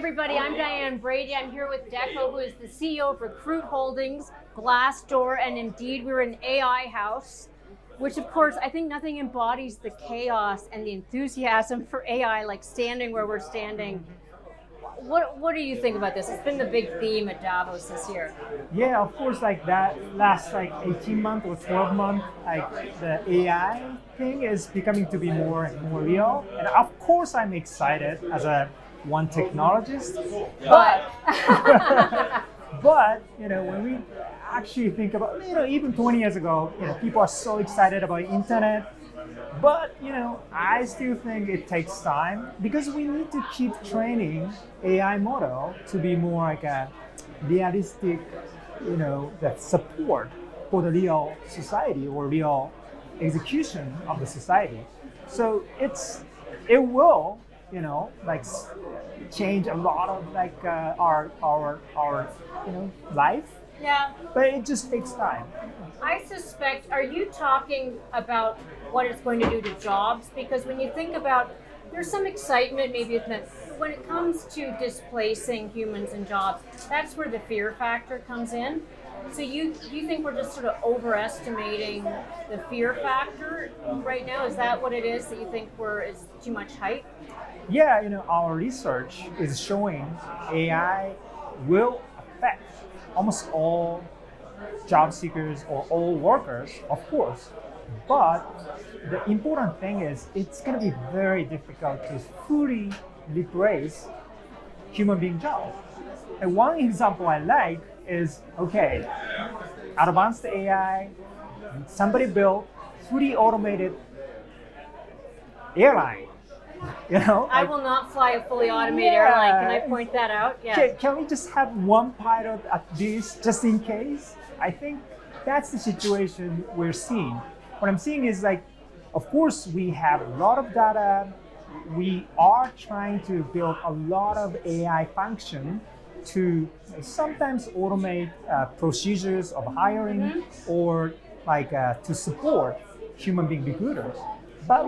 everybody. I'm Diane Brady. I'm here with Deko, who is the CEO of Recruit Holdings, Glassdoor, and indeed we're in AI House, which of course I think nothing embodies the chaos and the enthusiasm for AI like standing where we're standing. What do you think about this? It's been the big theme at Davos this year. Yeah, of course, like that last 18 months or 12 months, like the AI thing is becoming to be more and more real. And of course, I'm excited as one technologist, but but when we actually think about even 20 years ago, people are so excited about internet. But I still think it takes time because we need to keep training AI model to be more like a realistic, that support for the real society or real execution of the society. So it will, change a lot of our life. Yeah. But it just takes time. I suspect, are you talking about what it's going to do to jobs? Because when you think about, there's some excitement maybe when it comes to displacing humans and jobs, that's where the fear factor comes in. So you think we're just sort of overestimating the fear factor right now? Is that what it is that you think is too much hype? Yeah, our research is showing AI will affect almost all job seekers or all workers, of course. But the important thing is it's going to be very difficult to fully replace human being jobs. And one example I like is, advanced AI, somebody built fully automated airline. I will not fly a fully automated airline. Can I point that out? Yeah. Can we just have one pilot at least, just in case? I think that's the situation we're seeing. What I'm seeing is of course, we have a lot of data. We are trying to build a lot of AI function to sometimes automate procedures of hiring or to support human being recruiters. But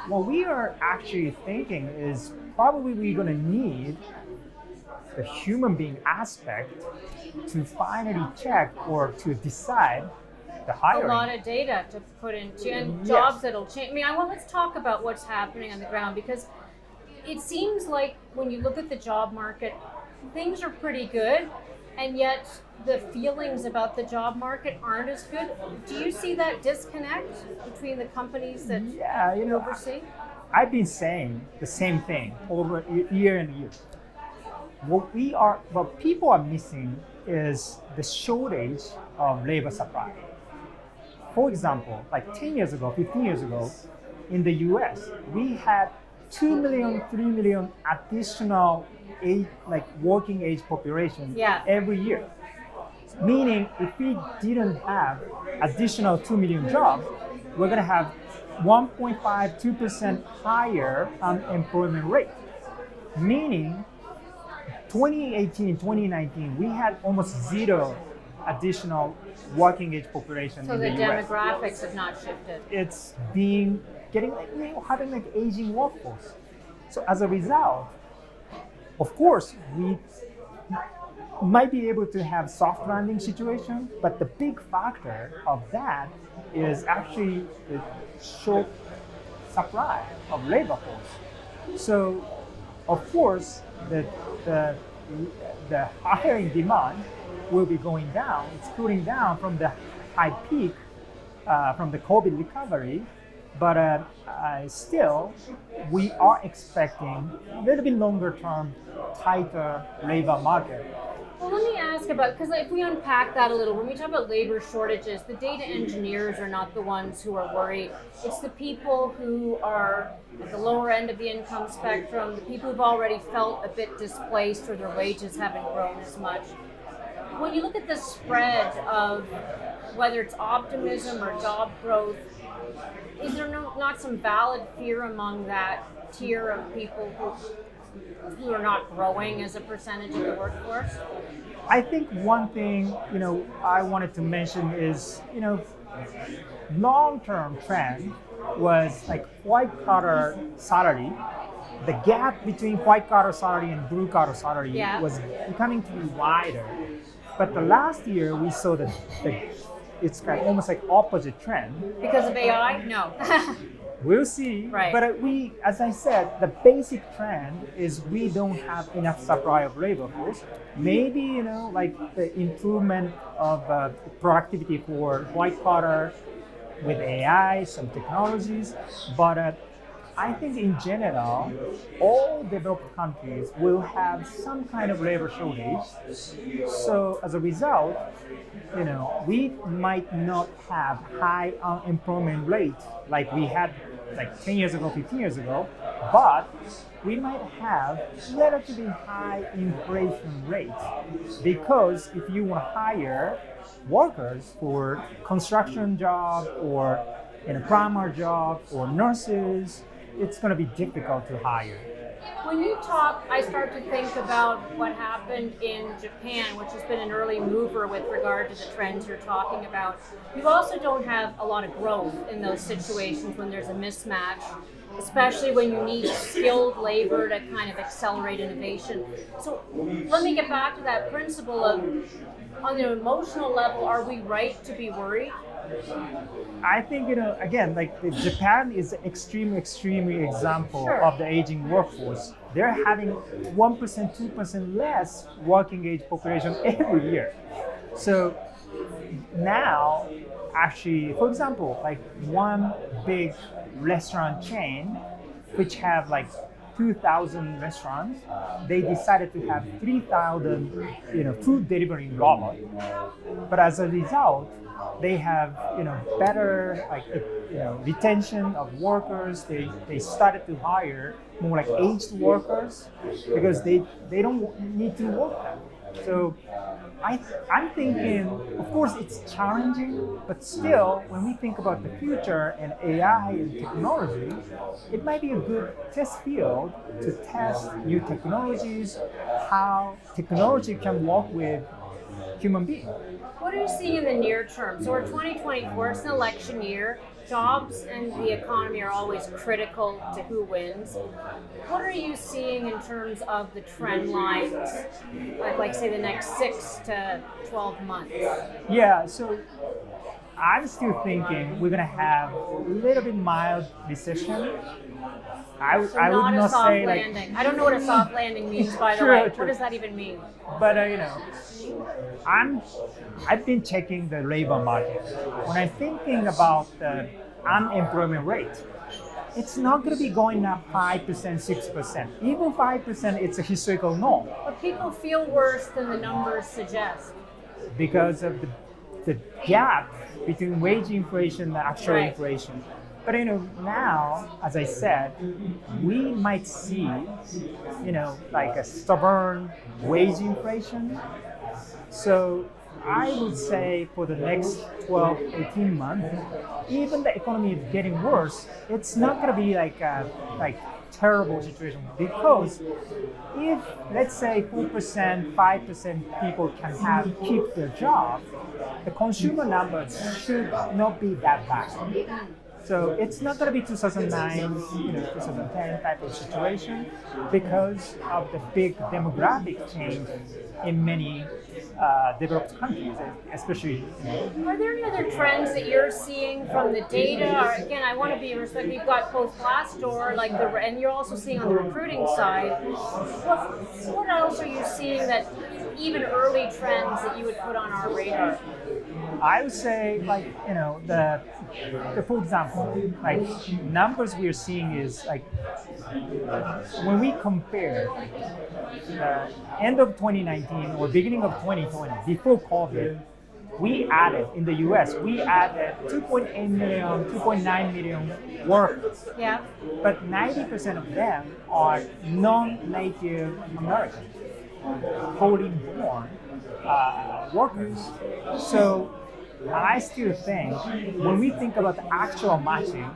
what we are actually thinking is probably we're going to need the human being aspect to finally check or to decide the hiring. A lot of data to put into and jobs that'll change. Let's talk about what's happening on the ground, because it seems like when you look at the job market, things are pretty good, and yet the feelings about the job market aren't as good. Do you see that disconnect between the companies that oversee? I've been saying the same thing over year and year. What people are missing is the shortage of labor supply. For example, 10 years ago, 15 years ago, in the US, we had 2 million, 3 million additional working age population every year. Meaning, if we didn't have additional 2 million jobs, we're going to have 1.5, 2% higher unemployment rate. Meaning, 2018, 2019, we had almost zero additional working age population in the US. So the demographics have not shifted. It's having aging workforce. So as a result, of course, we might be able to have soft landing situation, but the big factor of that is actually the short supply of labor force. So, of course, the hiring demand will be going down. It's cooling down from the high peak from the COVID recovery, but still, we are expecting a little bit longer term, tighter labor market. Well, let me ask about, because if we unpack that a little, when we talk about labor shortages, the data engineers are not the ones who are worried. It's the people who are at the lower end of the income spectrum, the people who've already felt a bit displaced or their wages haven't grown as much. When you look at the spread of whether it's optimism or job growth, is there not some valid fear among that tier of people who are not growing as a percentage of the workforce? I think one thing, I wanted to mention is, long-term trend was white collar salary the gap between white collar salary and blue collar salary Yeah. was becoming to be wider. But the last year we saw that it's kind of almost like opposite trend. Because of AI? No. We'll see. Right. But as I said, the basic trend is we don't have enough supply of labor force. Maybe, like the improvement of productivity for white collar with AI, some technologies. But I think in general, all developed countries will have some kind of labor shortage. So as a result, we might not have high unemployment rate like we had like 10 years ago, 15 years ago, but we might have relatively high inflation rate because if you want to hire workers for construction job or in a primary job or nurses, it's going to be difficult to hire. When you talk, I start to think about what happened in Japan, which has been an early mover with regard to the trends you're talking about. You also don't have a lot of growth in those situations when there's a mismatch, especially when you need skilled labor to kind of accelerate innovation. So let me get back to that principle of, on the emotional level, are we right to be worried? I think, again, like Japan is an extreme example Sure. of the aging workforce. They're having 1%, 2% less working age population every year. So now, actually, for example, like one big restaurant chain, which have like 2,000 restaurants, they decided to have 3,000, food delivery robots. But as a result, they have, better retention of workers. They started to hire more like aged workers because they don't need to work them. So I'm thinking, of course, it's challenging, but still, when we think about the future and AI and technology, it might be a good test field to test new technologies, how technology can work with human beings. What are you seeing in the near term? So we're 2024, it's an election year. Jobs and the economy are always critical to who wins. What are you seeing in terms of the trend lines, like say the next 6 to 12 months? Yeah, so I'm still thinking we're gonna have a little bit mild recession. I would Not a not soft say landing. I don't know what a soft landing means, by the True, way. true. What does that even mean? But I've been checking the labor market. When I'm thinking about the unemployment rate, it's not going to be going up 5%, 6%. Even 5%, it's a historical norm But people feel worse than the numbers suggest. because of the gap between wage inflation and actual Right. inflation. But now, as I said, we might see, like a stubborn wage inflation. So I would say for the next 12, 18 months, even the economy is getting worse, it's not going to be like a terrible situation because if, let's say, 4%, 5% people can keep their job, the consumer numbers should not be that bad. So it's not going to be 2009, 2010 type of situation because of the big demographic change in many developed countries, especially. Are there any other trends that you're seeing from the data? Or, again, I want to be respectful. You've got both Glassdoor, and you're also seeing on the recruiting side. What else are you seeing that even early trends that you would put on our radar? I would say, for example, like numbers we're seeing is like when we compare end of 2019 or beginning of 2020, before COVID, we added in the US, we added 2.8 million, 2.9 million workers. Yeah. But 90% of them are non-native Americans, foreign born workers. So I still think when we think about the actual matching,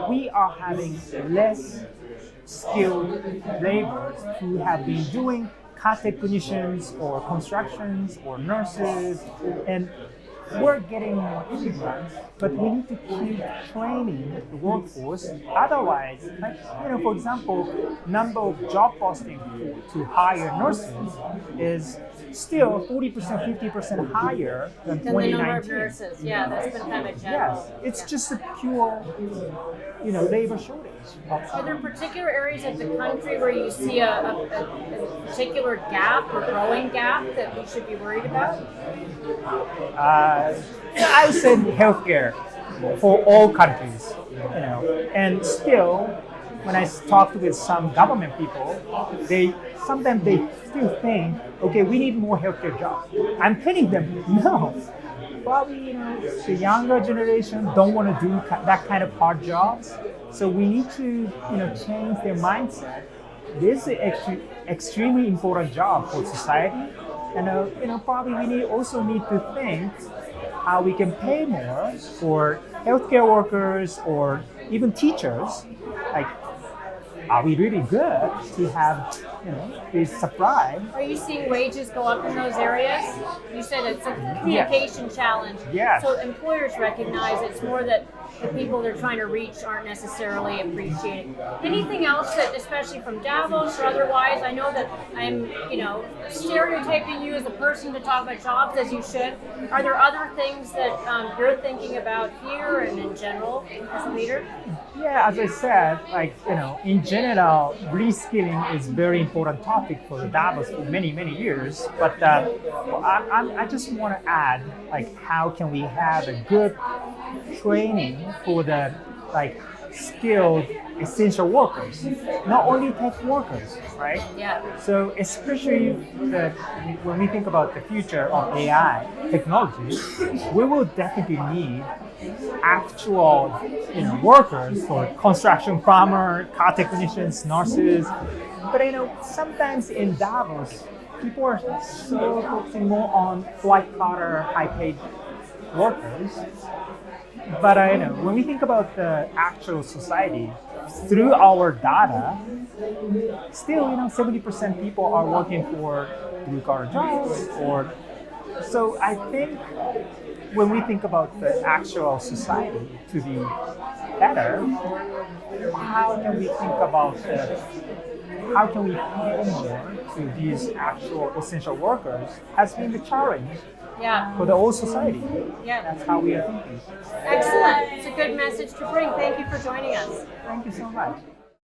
we are having less skilled laborers who have been doing car technicians or constructions or nurses, and we're getting more immigrants, but we need to keep training the workforce. Otherwise, like, for example, number of job postings to hire nurses is still 40%, 50% higher than Than the 2019. number of nurses. Yeah, that's been kind of general. Yes, it's just a pure, labor shortage. Are there particular areas of the country where you see a particular gap or growing gap that we should be worried about? I would say healthcare for all countries, and still, when I talked with some government people, sometimes they still think, okay, we need more healthcare jobs. I'm telling them, no. Probably, the younger generation don't want to do that kind of hard jobs. So we need to, change their mindset. This is extremely important job for society, and probably we also need to think how we can pay more for healthcare workers or even teachers. Like, are we really good to have, this supply? Are you seeing wages go up in those areas? You said it's a communication challenge. Yes. So employers recognize it's more that the people they're trying to reach aren't necessarily appreciating. Anything else that, especially from Davos or otherwise, I know that I'm, stereotyping you as a person to talk about jobs as you should. Are there other things that you're thinking about here and in general as a leader? Yeah, as I said, in general, reskilling is very important topic for Davos for many, many years. But I just want to add, how can we have a good training for the skilled essential workers, not only tech workers, right? Yeah. So especially when we think about the future of AI technology, we will definitely need actual workers for construction, farmer, car technicians, nurses. But sometimes in Davos, people are so focusing more on white collar, high paid workers. But when we think about the actual society, through our data, still 70% people are working for blue collar jobs. So I think when we think about the actual society to be better, how can we think about how can we pay more to these actual essential workers has been the challenge for the whole society. Yeah. That's how we are thinking. Excellent. It's a good message to bring. Thank you for joining us. Thank you so much.